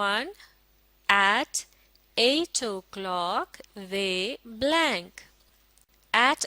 1, At 8 o'clock they blank. At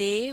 they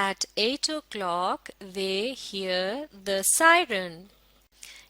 At 8 o'clock they hear the siren,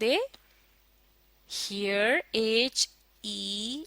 they hear, H-E-A-R,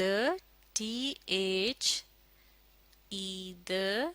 the, T-H-E, the,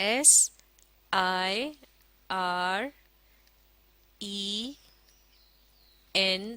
S-I-R-E-N,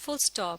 full stop।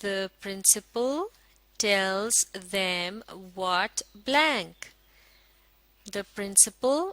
The principal tells them what blank. The principal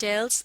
tells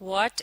what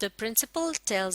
The principal tells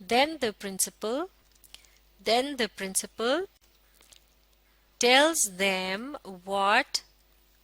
Then the principal tells them what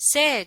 said,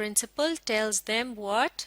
principal tells them what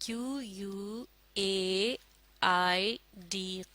QUAID,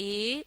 AZAM,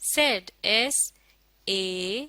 said, SAID,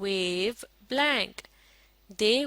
wave blank। they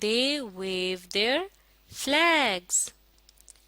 they wave their flags,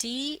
THEIR,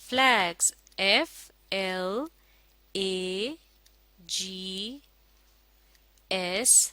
flags, FLAGS,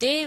they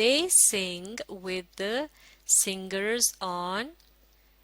they sing with the singers on।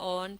on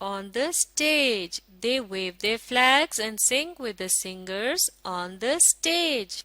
on the stage। they wave their flags and sing with the singers on the stage,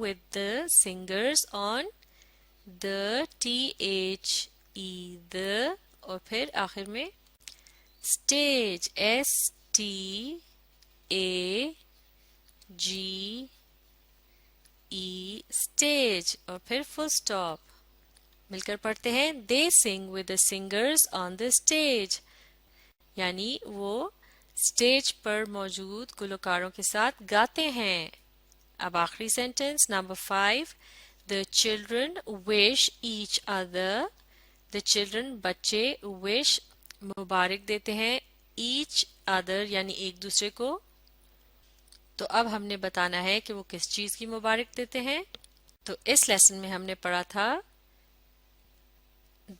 with the singers on the اور پھر آخر میں stage stage اور پھر full stop. مل کر پڑھتے ہیں they sing with the singers on the stage. یعنی وہ اسٹیج پر موجود گلوکاروں کے ساتھ گاتے ہیں. اب آخری sentence number 5. The children wish each other. The children بچے wish مبارک دیتے ہیں each other یعنی ایک دوسرے کو. تو اب ہم نے بتانا ہے کہ وہ کس چیز کی مبارک دیتے ہیں. تو اس لیسن میں ہم نے پڑھا تھا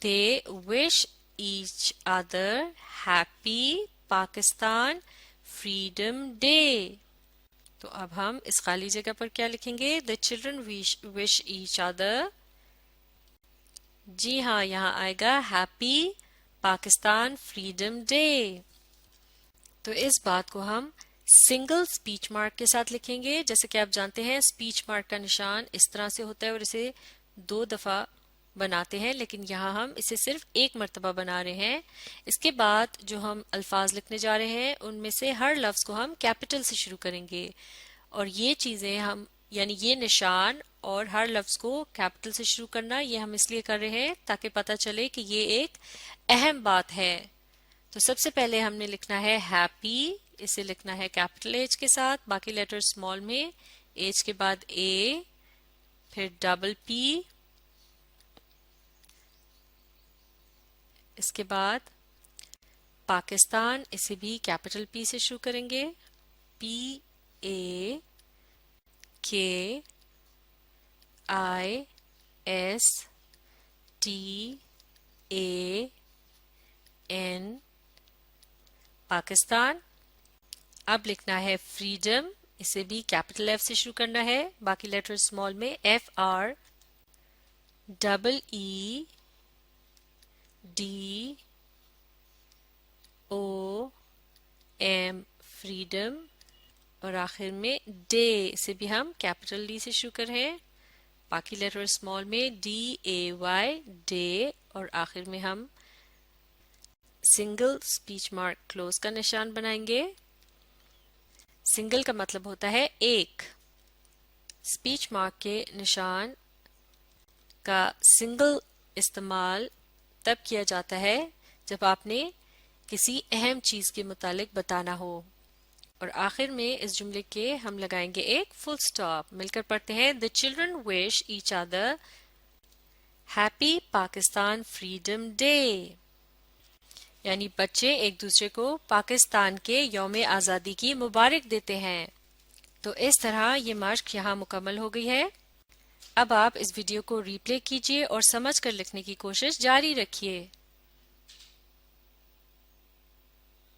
They wish each other happy Pakistan Freedom Day. تو اب ہم اس خالی جگہ پر کیا لکھیں گے؟ The children wish each other. جی ہاں یہاں آئے گا Happy Pakistan Freedom Day. تو اس بات کو ہم سنگل سپیچ مارک کے ساتھ لکھیں گے. جیسے کہ آپ جانتے ہیں سپیچ مارک کا نشان اس طرح سے ہوتا ہے اور اسے 2 دفعہ بناتے ہیں، لیکن یہاں ہم اسے صرف 1 مرتبہ بنا رہے ہیں. اس کے بعد جو ہم الفاظ لکھنے جا رہے ہیں ان میں سے ہر لفظ کو ہم کیپٹل سے شروع کریں گے، اور یہ چیزیں ہم یعنی یہ نشان اور ہر لفظ کو کیپٹل سے شروع کرنا یہ ہم اس لیے کر رہے ہیں تاکہ پتہ چلے کہ یہ ایک اہم بات ہے. تو سب سے پہلے ہم نے لکھنا ہے ہیپی، اسے لکھنا ہے کیپٹل ایچ کے ساتھ، باقی لیٹر اسمال میں، ایچ کے بعد اے، پھر ڈبل پی، اس کے بعد پاکستان، اسے بھی کیپٹل پی سے شروع کریں گے، P A K I S T A N Pakistan. اب لکھنا ہے فریڈم، اسے بھی کیپٹل ایف سے شروع کرنا ہے، باقی لیٹر اسمال میں، F R double E D O M freedom, اور آخر میں ڈے، اسے بھی ہم کیپٹل ڈی سے شروع کر ہیں، باقی لیٹر اسمال میں ڈی اے وائی ڈے، اور آخر میں ہم سنگل سپیچ مارک کلوز کا نشان بنائیں گے. سنگل کا مطلب ہوتا ہے ایک. سپیچ مارک کے نشان کا سنگل استعمال تب کیا جاتا ہے جب آپ نے کسی اہم چیز کے متعلق بتانا ہو. اور آخر میں اس جملے کے ہم لگائیں گے ایک فل سٹاپ. مل کر پڑھتے ہیں The children wish each other happy Pakistan Freedom Day. یعنی بچے ایک دوسرے کو پاکستان کے یوم آزادی کی مبارک دیتے ہیں. تو اس طرح یہ مشق یہاں مکمل ہو گئی ہے. اب آپ اس ویڈیو کو ری پلے کیجیے اور سمجھ کر لکھنے کی کوشش جاری رکھیے.